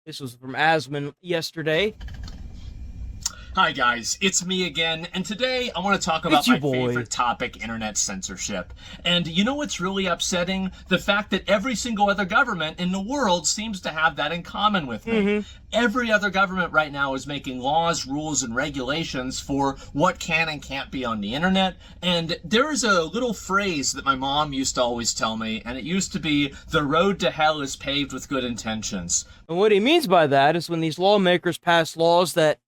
This was from Asmon yesterday. Hi guys, it's me again, and today I want to talk about my favorite topic, internet censorship. And you know what's really upsetting? The fact that every single other government in the world seems to have that in common with me. Every other government right now is making laws, rules, and regulations for what can and can't be on the internet. And there is a little phrase that my mom used to always tell me, and it used to be, the road to hell is paved with good intentions. And what he means by that is when these lawmakers pass laws that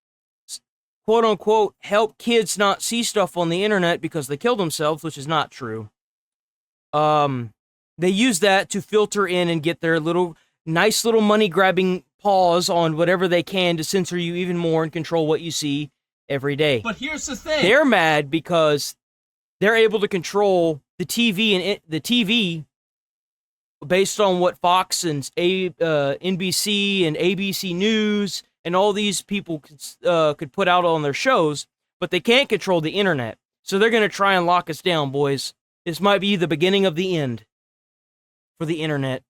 quote unquote help kids not see stuff on the internet because they kill themselves, which is not true. They use that to filter in and get their nice little money grabbing paws on whatever they can to censor you even more and control what you see every day. But here's the thing. They're mad because they're able to control the TV and the TV based on what Fox and NBC and ABC News and all these people could put out on their shows, but they can't control the internet. So they're going to try and lock us down, boys. This might be the beginning of the end for the internet.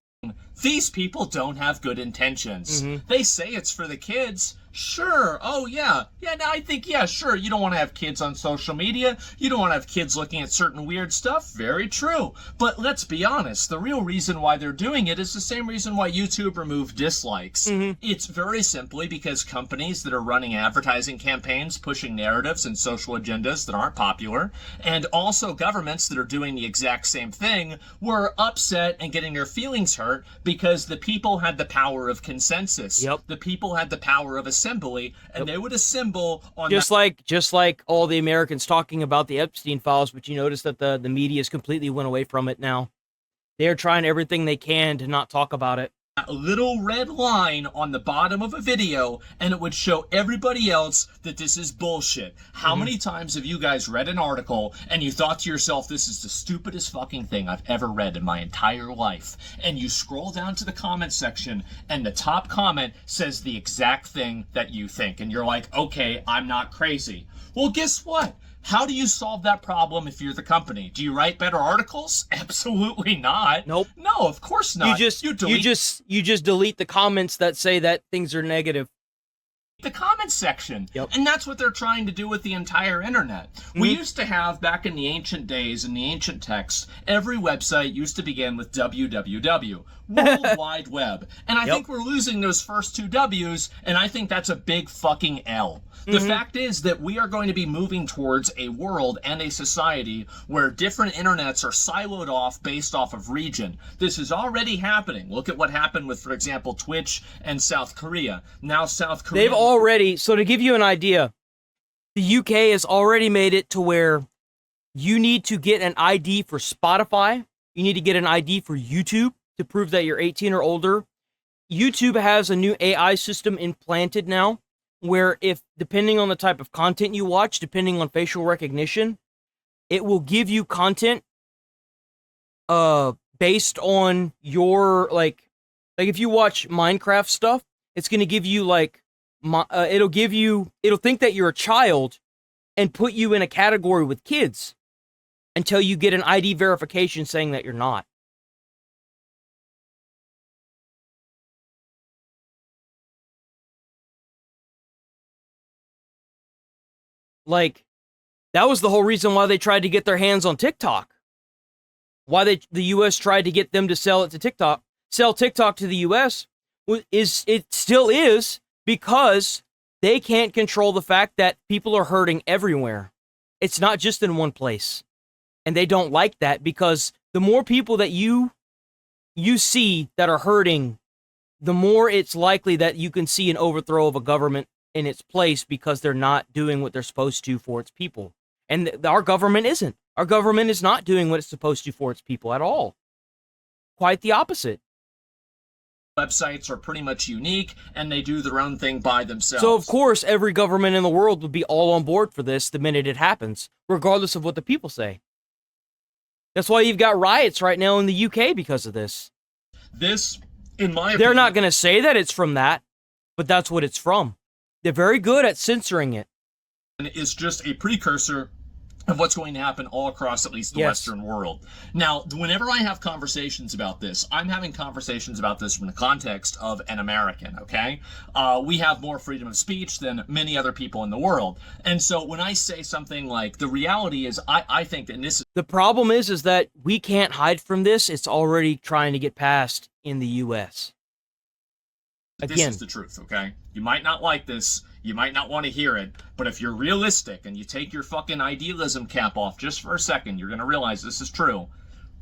These people don't have good intentions. They say it's for the kids. Sure. Oh, yeah. Yeah, no, I think, yeah, sure. You don't want to have kids on social media. You don't want to have kids looking at certain weird stuff. Very true. But let's be honest. The real reason why they're doing it is the same reason why YouTube removed dislikes. It's very simply because companies that are running advertising campaigns, pushing narratives and social agendas that aren't popular, and also governments that are doing the exact same thing, were upset and getting their feelings hurt because the people had the power of consensus. The people had the power of assembly, and they would assemble on just like all the Americans talking about the Epstein files, but you notice that the media has completely went away from it now. They're trying everything they can to not talk about it. A little red line on the bottom of a video, and it would show everybody else that this is bullshit. How many times have you guys read an article and you thought to yourself, this is the stupidest fucking thing I've ever read in my entire life? And you scroll down to the comment section and the top comment says the exact thing that you think. And you're like, okay, I'm not crazy. Well, guess what? How do you solve that problem if you're the company? Do you write better articles? Absolutely not. Nope. No, of course not. You just delete the comments that say that things are negative. The comments section. And that's what they're trying to do with the entire internet. We used to have, back in the ancient days, in the ancient texts, every website used to begin with www, World Wide Web. And I think we're losing those first two W's, and I think that's a big fucking L. The fact is that we are going to be moving towards a world and a society where different internets are siloed off based off of region. This is already happening. Look at what happened with, for example, Twitch and South Korea. Now South Korea... So to give you an idea, the UK has already made it to where you need to get an ID for Spotify. You need to get an ID for YouTube to prove that you're 18 or older. YouTube has a new AI system implanted now, where if, depending on the type of content you watch, depending on facial recognition, it will give you content based on your, like if you watch Minecraft stuff, it's going to give you, it'll think that you're a child and put you in a category with kids until you get an ID verification saying that you're not. That was the whole reason why they tried to get their hands on TikTok. Why the US tried to get them to sell TikTok to the US still is because they can't control the fact that people are hurting everywhere. It's not just in one place. And they don't like that because the more people that you see that are hurting, the more it's likely that you can see an overthrow of a government in its place because they're not doing what they're supposed to for its people. And our government isn't. Our government is not doing what it's supposed to for its people at all. Quite the opposite. Websites are pretty much unique, and they do their own thing by themselves. So, of course, every government in the world would be all on board for this the minute it happens, regardless of what the people say. That's why you've got riots right now in the UK because of this. This, in my opinion... They're not going to say that it's from that, but that's what it's from. They're very good at censoring it. Is just a precursor of what's going to happen all across at least the Western world. Now, whenever I have conversations about this, I'm having conversations about this from the context of an American, okay? We have more freedom of speech than many other people in the world. And so when I say something like, the reality is, I think, and this is... The problem is that we can't hide from this. It's already trying to get passed in the U.S. This is the truth, okay? You might not like this, you might not want to hear it, but if you're realistic and you take your fucking idealism cap off just for a second, you're going to realize this is true.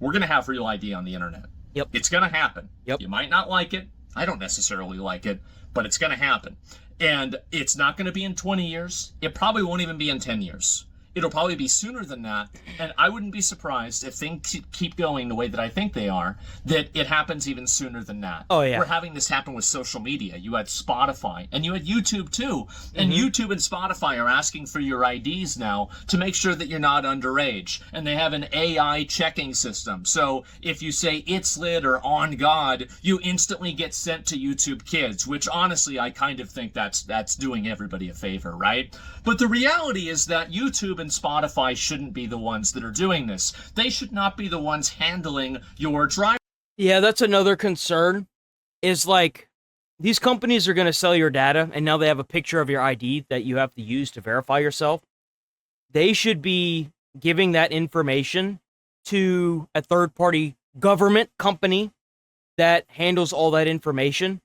We're going to have real ID on the internet. Yep. It's going to happen. Yep. You might not like it. I don't necessarily like it, but it's going to happen. And it's not going to be in 20 years. It probably won't even be in 10 years. It'll probably be sooner than that, and I wouldn't be surprised if things keep going the way that I think they are, that it happens even sooner than that. Oh, yeah. We're having this happen with social media. You had Spotify, and you had YouTube, too. And YouTube and Spotify are asking for your IDs now to make sure that you're not underage. And they have an AI checking system. So if you say it's lit or on God, you instantly get sent to YouTube Kids, which honestly, I kind of think that's doing everybody a favor, right? But the reality is that YouTube and Spotify shouldn't be the ones that are doing this. They should not be the ones handling your drive. Yeah, that's another concern, is like, these companies are going to sell your data, and now they have a picture of your ID that you have to use to verify yourself. They should be giving that information to a third-party government company that handles all that information.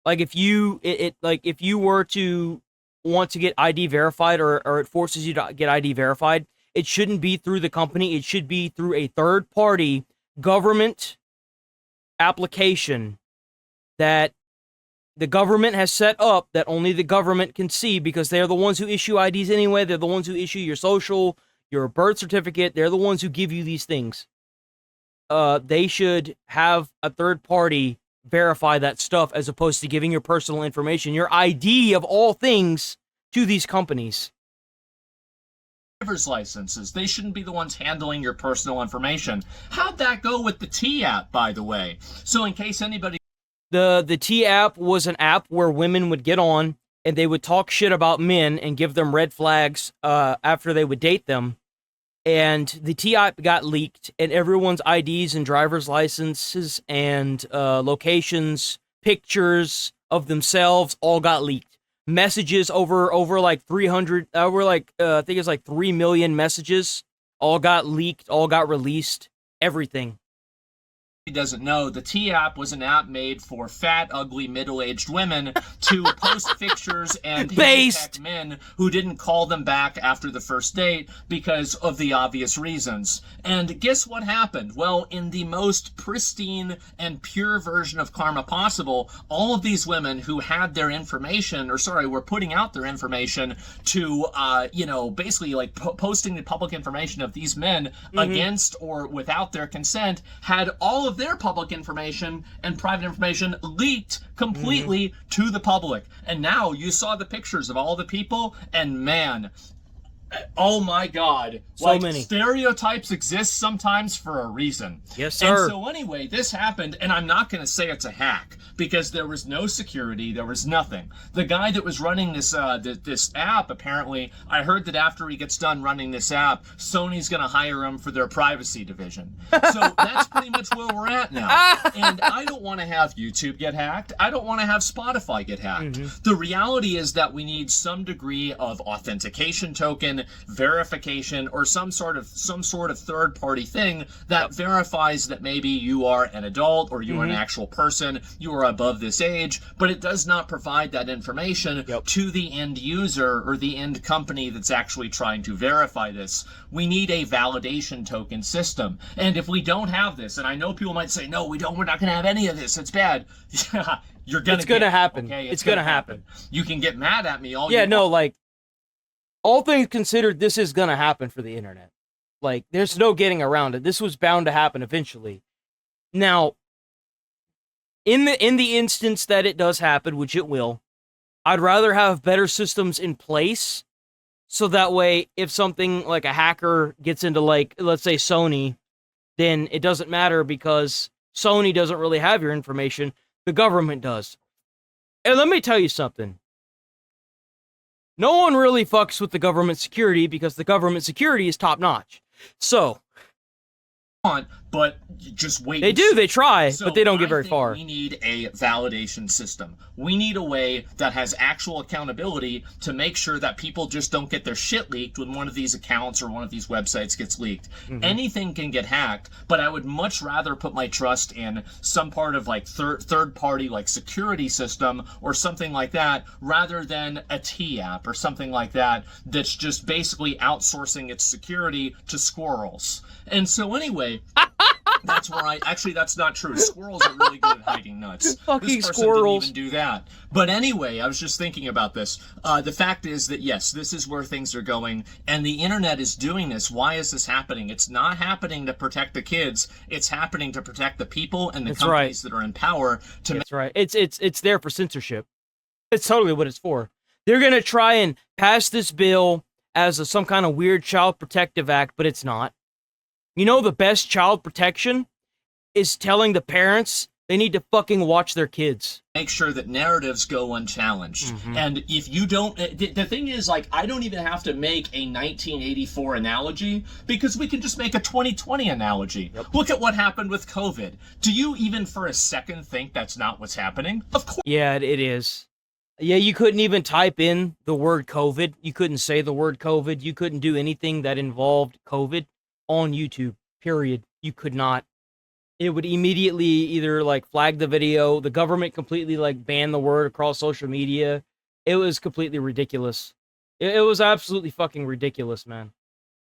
Like, if you, if you were to want to get ID verified, or it forces you to get ID verified, it shouldn't be through the company. It should be through a third-party government application that the government has set up, that only the government can see, because they're the ones who issue IDs anyway. They're the ones who issue your social, your birth certificate. They're the ones who give you these things. They should have a third party verify that stuff, as opposed to giving your personal information, your ID of all things, to these companies. Driver's licenses. They shouldn't be the ones handling your personal information. How'd that go with the T app, by the way? So in case anybody... The T app was an app where women would get on and they would talk shit about men and give them red flags after they would date them. And the T app got leaked, and everyone's IDs and driver's licenses and locations, pictures of themselves all got leaked. Messages over like 300, I think it's like 3 million messages all got leaked, all got released, everything. Doesn't know, the T app was an app made for fat, ugly, middle-aged women to post pictures and attack men who didn't call them back after the first date because of the obvious reasons. And guess what happened? Well, in the most pristine and pure version of karma possible, all of these women who had their information, were putting out their information to, basically like posting the public information of these men against or without their consent, had all of their public information and private information leaked completely to the public. And now you saw the pictures of all the people, and man, oh my God. So many. Stereotypes exist sometimes for a reason. Yes, sir. And so anyway, this happened, and I'm not going to say it's a hack, because there was no security, there was nothing. The guy that was running this this app, apparently, I heard that after he gets done running this app, Sony's going to hire him for their privacy division. So that's pretty much where we're at now. And I don't want to have YouTube get hacked. I don't want to have Spotify get hacked. The reality is that we need some degree of authentication token, verification, or some sort of third-party thing that verifies that maybe you are an adult, or you are an actual person, you are above this age, but it does not provide that information to the end user or the end company that's actually trying to verify this. We need a validation token system. And if we don't have this, and I know people might say, no, we're not going to have any of this, it's bad. Yeah, it's going to happen. Okay? It's going to happen. You can get mad at me all you want. Like, all things considered, this is going to happen for the internet. Like, there's no getting around it. This was bound to happen eventually. Now, in the instance that it does happen, which it will, I'd rather have better systems in place, so that way, if something like a hacker gets into, like, let's say Sony, then it doesn't matter, because Sony doesn't really have your information. The government does. And let me tell you something. No one really fucks with the government security because the government security is top notch. So, but just wait. They do, they try, so but they don't get I very think far. We need a validation system. We need a way that has actual accountability to make sure that people just don't get their shit leaked when one of these accounts or one of these websites gets leaked. Anything can get hacked, but I would much rather put my trust in some part of like third party like security system or something like that rather than a T app or something like that that's just basically outsourcing its security to squirrels. And so anyway, that's where that's not true. Squirrels are really good at hiding nuts. Fucking This person squirrels. didn't even do that. But anyway, I was just thinking about this. The fact is that yes, this is where things are going, and the internet is doing this. Why is this happening? It's not happening to protect the kids. It's happening to protect the people and the companies that are in power. That's right. It's there for censorship. It's totally what it's for. They're gonna try and pass this bill as some kind of weird child protective act, but it's not. You know, the best child protection is telling the parents they need to fucking watch their kids. Make sure that narratives go unchallenged. And if you don't, the thing is, like, I don't even have to make a 1984 analogy because we can just make a 2020 analogy. Look at what happened with COVID. Do you even for a second think that's not what's happening? Of course. Yeah, it is. Yeah, you couldn't even type in the word COVID. You couldn't say the word COVID. You couldn't do anything that involved COVID on YouTube, period. You could not. It would immediately either like flag the video, the government completely like banned the word across social media. It was completely ridiculous. It was absolutely fucking ridiculous, man.